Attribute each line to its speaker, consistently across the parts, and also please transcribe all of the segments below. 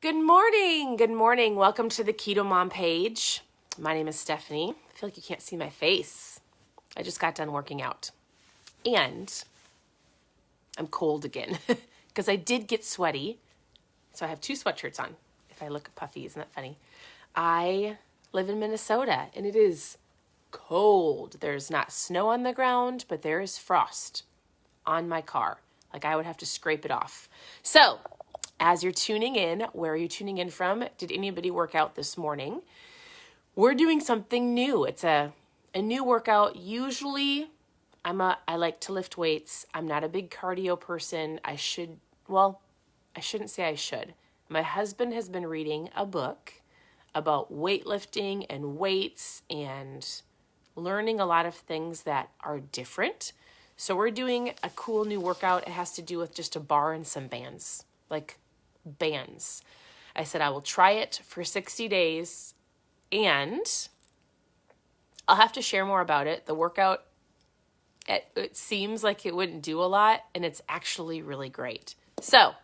Speaker 1: Good morning. Good morning. Welcome to the Keto Mom page. My name is Stephanie. I feel like you can't see my face. I just got done working out. And I'm cold again because I did get sweaty. So I have two sweatshirts on. If I look puffy, isn't that funny? I live in Minnesota and it is cold. There's not snow on the ground, but there is frost on my car. Like I would have to scrape it off. So as you're tuning in, where are you tuning in from? Did anybody work out this morning? We're doing something new. It's a new workout. Usually, I like to lift weights. I'm not a big cardio person. I shouldn't say I should. My husband has been reading a book about weightlifting and weights and learning a lot of things that are different. So we're doing a cool new workout. It has to do with just a bar and some bands, like bands. I said I will try it for 60 days and I'll have to share more about it. The workout, it seems like it wouldn't do a lot and it's actually really great. So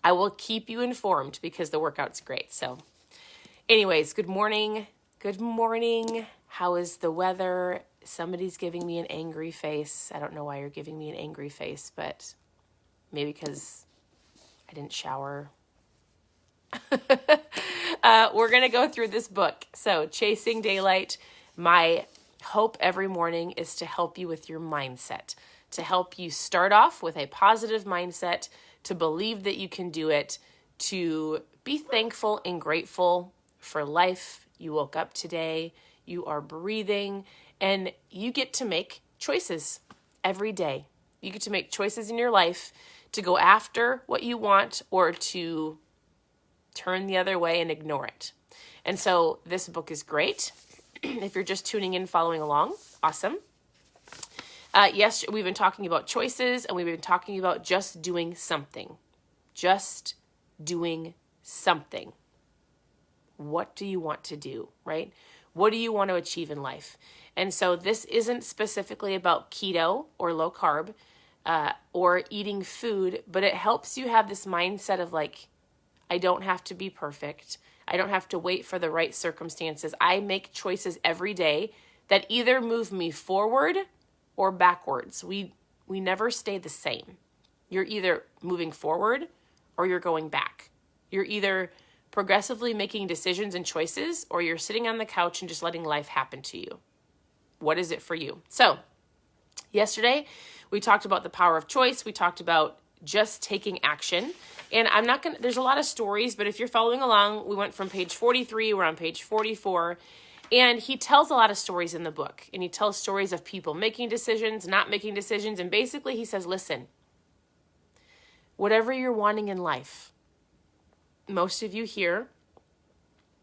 Speaker 1: I will keep you informed because the workout's great. So anyways, good morning. Good morning. How is the weather? Somebody's giving me an angry face. I don't know why you're giving me an angry face, but maybe because I didn't shower. We're going to go through this book. So Chasing Daylight, my hope every morning is to help you with your mindset, to help you start off with a positive mindset, to believe that you can do it, to be thankful and grateful for life. You woke up today, you are breathing, and you get to make choices every day. You get to make choices in your life to go after what you want or to turn the other way and ignore it. And so this book is great. If you're just tuning in, following along, awesome. Yes, we've been talking about choices and we've been talking about just doing something. Just doing something. What do you want to do, right? What do you want to achieve in life? And so this isn't specifically about keto or low carb or eating food, but it helps you have this mindset of like, I don't have to be perfect. I don't have to wait for the right circumstances. I make choices every day that either move me forward or backwards. We never stay the same. You're either moving forward or you're going back. You're either progressively making decisions and choices or you're sitting on the couch and just letting life happen to you. What is it for you? So yesterday, we talked about the power of choice. We talked about just taking action. And there's a lot of stories, but if you're following along, we went from page 43, we're on page 44. And he tells a lot of stories in the book. And he tells stories of people making decisions, not making decisions. And basically he says, listen, whatever you're wanting in life, most of you here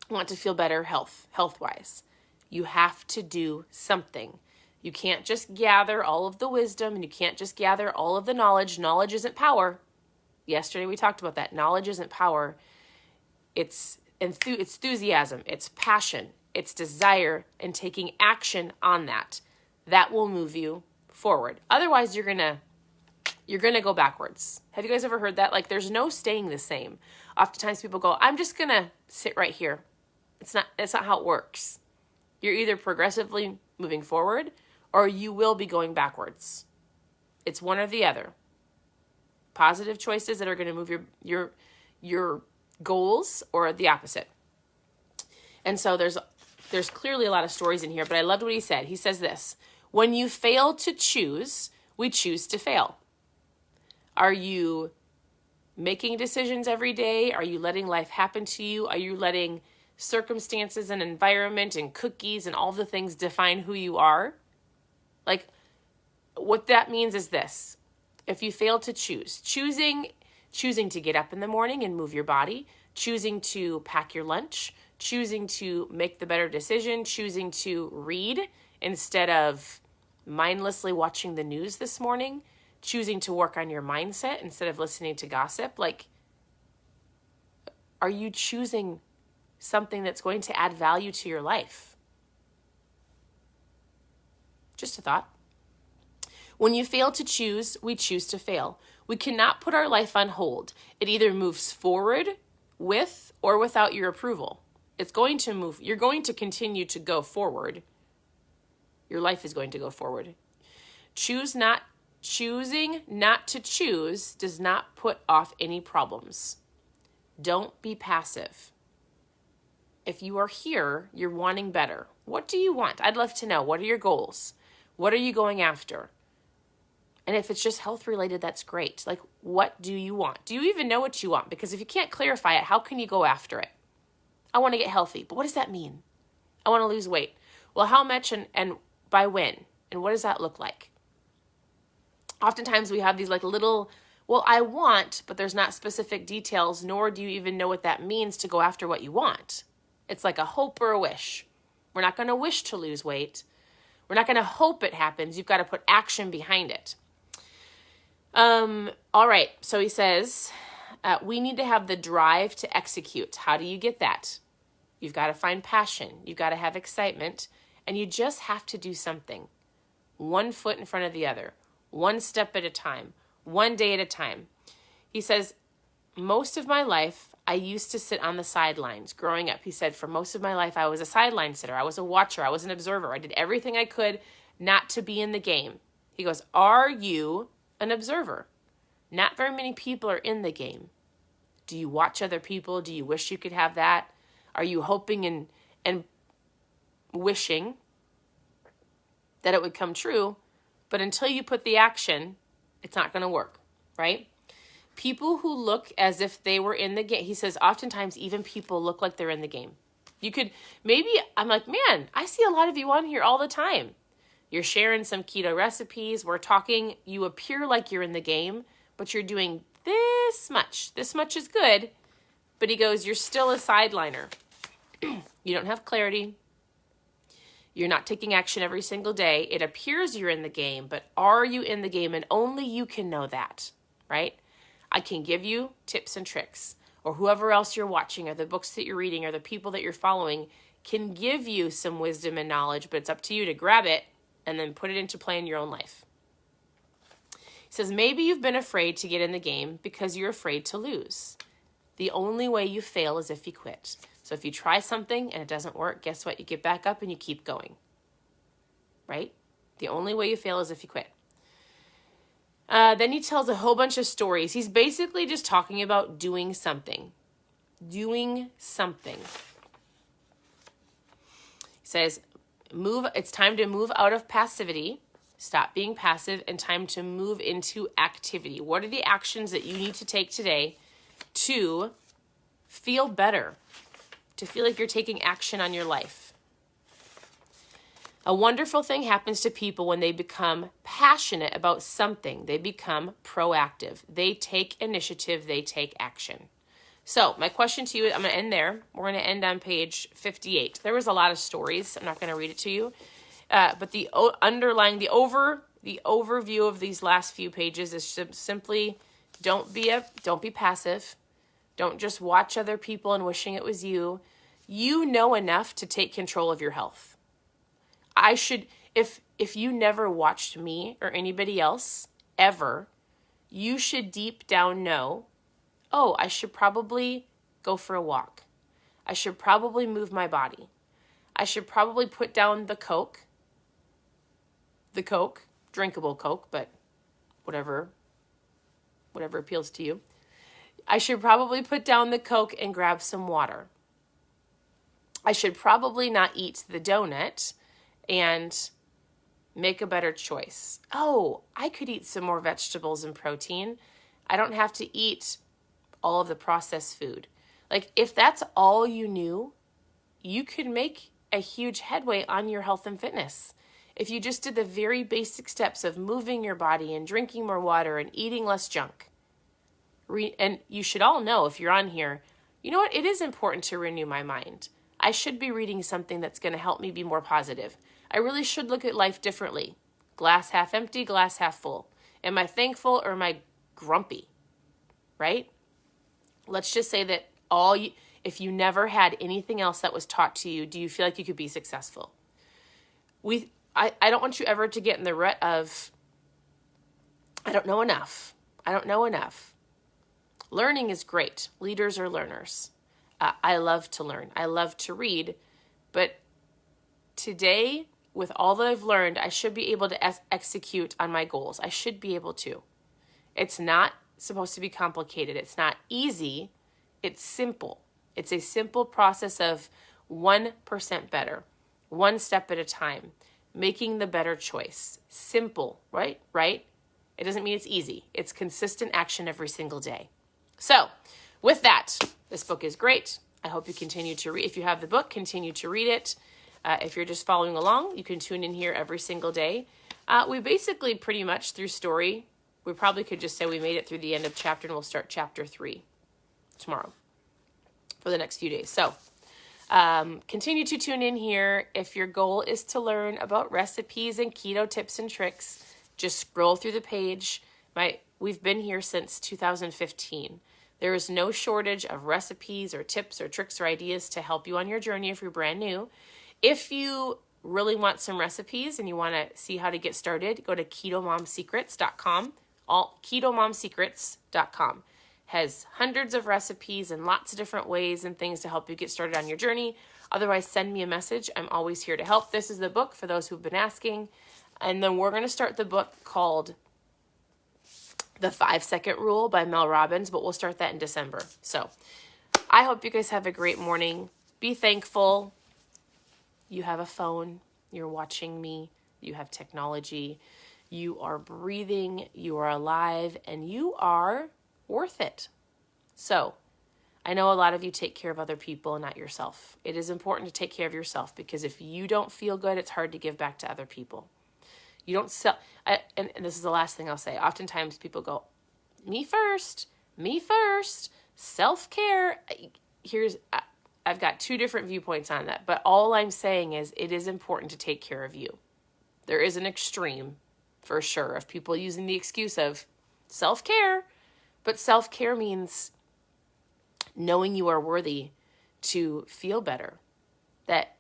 Speaker 1: want to feel better health-wise. You have to do something. You can't just gather all of the wisdom and you can't just gather all of the knowledge. Knowledge isn't power. Yesterday we talked about that. Knowledge isn't power. It's enthusiasm. It's passion. It's desire and taking action on that. That will move you forward. Otherwise, you're gonna go backwards. Have you guys ever heard that? Like there's no staying the same. Oftentimes people go, I'm just gonna sit right here. That's not how it works. You're either progressively moving forward or you will be going backwards. It's one or the other. Positive choices that are going to move your goals or the opposite. And so there's clearly a lot of stories in here, but I loved what he said. He says this, when you fail to choose, we choose to fail. Are you making decisions every day? Are you letting life happen to you? Are you letting circumstances and environment and cookies and all the things define who you are? Like, what that means is this. If you fail to choosing to get up in the morning and move your body, choosing to pack your lunch, choosing to make the better decision, choosing to read instead of mindlessly watching the news this morning, choosing to work on your mindset instead of listening to gossip, like, are you choosing something that's going to add value to your life? Just a thought. When you fail to choose, we choose to fail. We cannot put our life on hold. It either moves forward with or without your approval. It's going to move. You're going to continue to go forward. Your life is going to go forward. Choosing not to choose does not put off any problems. Don't be passive. If you are here, you're wanting better. What do you want? I'd love to know. What are your goals? What are you going after? And if it's just health related, that's great. Like, what do you want? Do you even know what you want? Because if you can't clarify it, how can you go after it? I want to get healthy, but what does that mean? I want to lose weight. Well, how much and by when? And what does that look like? Oftentimes we have these like little, well, I want, but there's not specific details, nor do you even know what that means to go after what you want. It's like a hope or a wish. We're not going to wish to lose weight. We're not going to hope it happens. You've got to put action behind it. All right. So he says, we need to have the drive to execute. How do you get that? You've got to find passion. You've got to have excitement, and you just have to do something. One foot in front of the other, one step at a time, one day at a time. He says, most of my life, I used to sit on the sidelines growing up. He said, for most of my life, I was a sideline sitter. I was a watcher. I was an observer. I did everything I could not to be in the game. He goes, are you an observer? Not very many people are in the game. Do you watch other people? Do you wish you could have that? Are you hoping and wishing that it would come true? But until you put the action, it's not going to work, right? People who look as if they were in the game. He says, oftentimes even people look like they're in the game. You could, maybe, I'm like, man, I see a lot of you on here all the time. You're sharing some keto recipes. We're talking, you appear like you're in the game, but you're doing this much. This much is good. But he goes, you're still a sideliner. You don't have clarity. You're not taking action every single day. It appears you're in the game, but are you in the game? And only you can know that, right? I can give you tips and tricks, or whoever else you're watching, or the books that you're reading, or the people that you're following can give you some wisdom and knowledge, but it's up to you to grab it and then put it into play in your own life. He says, maybe you've been afraid to get in the game because you're afraid to lose. The only way you fail is if you quit. So if you try something and it doesn't work, guess what? You get back up and you keep going, right? The only way you fail is if you quit. Then he tells a whole bunch of stories. He's basically just talking about doing something. Doing something. He says, it's time to move out of passivity, stop being passive, and time to move into activity. What are the actions that you need to take today to feel better, to feel like you're taking action on your life? A wonderful thing happens to people when they become passionate about something. They become proactive. They take initiative. They take action. So my question to you, I'm going to end there. We're going to end on page 58. There was a lot of stories. I'm not going to read it to you. But the underlying, the overview of these last few pages is simply don't be passive. Don't just watch other people and wishing it was you. You know enough to take control of your health. If you never watched me or anybody else ever, you should deep down know, oh, I should probably go for a walk. I should probably move my body. I should probably put down the Coke, drinkable Coke, but whatever appeals to you. I should probably put down the Coke and grab some water. I should probably not eat the donut and make a better choice. Oh, I could eat some more vegetables and protein. I don't have to eat all of the processed food. Like, if that's all you knew, you could make a huge headway on your health and fitness. If you just did the very basic steps of moving your body and drinking more water and eating less junk. And you should all know, if you're on here, you know what? It is important to renew my mind. I should be reading something that's going to help me be more positive. I really should look at life differently. Glass half empty, glass half full. Am I thankful or am I grumpy? Right? Let's just say that if you never had anything else that was taught to you, do you feel like you could be successful? I don't want you ever to get in the rut of, I don't know enough. Learning is great. Leaders are learners. I love to learn. I love to read. But today, with all that I've learned, I should be able to execute on my goals. I should be able to. It's not supposed to be complicated. It's not easy. It's simple. It's a simple process of 1% better, one step at a time, making the better choice. Simple, right? Right? It doesn't mean it's easy. It's consistent action every single day. So with that, this book is great. I hope you continue to read. If you have the book, continue to read it. If you're just following along, you can tune in here every single day. We basically pretty much through story, we probably could just say we made it through the end of chapter and we'll start chapter 3 tomorrow for the next few days. So continue to tune in here. If your goal is to learn about recipes and keto tips and tricks, just scroll through the page. We've been here since 2015. There is no shortage of recipes or tips or tricks or ideas to help you on your journey if you're brand new. If you really want some recipes and you want to see how to get started, go to KetoMomSecrets.com. KetoMomSecrets.com has hundreds of recipes and lots of different ways and things to help you get started on your journey. Otherwise, send me a message. I'm always here to help. This is the book for those who've been asking. And then we're going to start the book called The 5-Second Rule by Mel Robbins, but we'll start that in December. So I hope you guys have a great morning. Be thankful. You have a phone. You're watching me. You have technology. You are breathing. You are alive. And you are worth it. So I know a lot of you take care of other people and not yourself. It is important to take care of yourself because if you don't feel good, it's hard to give back to other people. You don't sell, and this is the last thing I'll say. Oftentimes people go, me first, self-care. I've got 2 different viewpoints on that, but all I'm saying is it is important to take care of you. There is an extreme, for sure, of people using the excuse of self-care, but self-care means knowing you are worthy to feel better, that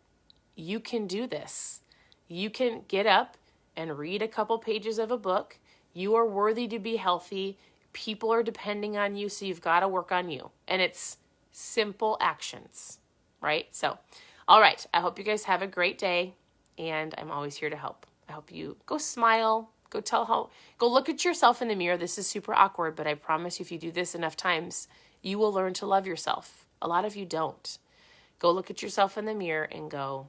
Speaker 1: you can do this. You can get up and read a couple pages of a book. You are worthy to be healthy. People are depending on you, so you've got to work on you. And it's simple actions, right? So, all right. I hope you guys have a great day, and I'm always here to help. I hope you go smile, go look at yourself in the mirror. This is super awkward, but I promise you if you do this enough times, you will learn to love yourself. A lot of you don't. Go look at yourself in the mirror and go,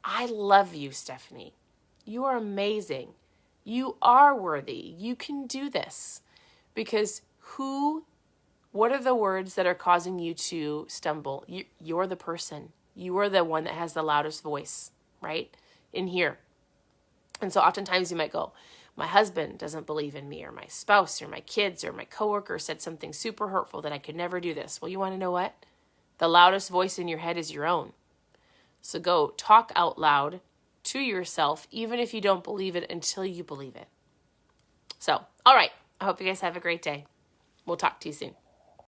Speaker 1: I love you, Stephanie. You are amazing. You are worthy. You can do this. Because what are the words that are causing you to stumble? You're the person. You are the one that has the loudest voice, right? In here. And so oftentimes you might go, my husband doesn't believe in me, or my spouse, or my kids, or my coworker said something super hurtful that I could never do this. Well, you want to know what? The loudest voice in your head is your own. So go talk out loud to yourself, even if you don't believe it, until you believe it. So, all right. I hope you guys have a great day. We'll talk to you soon.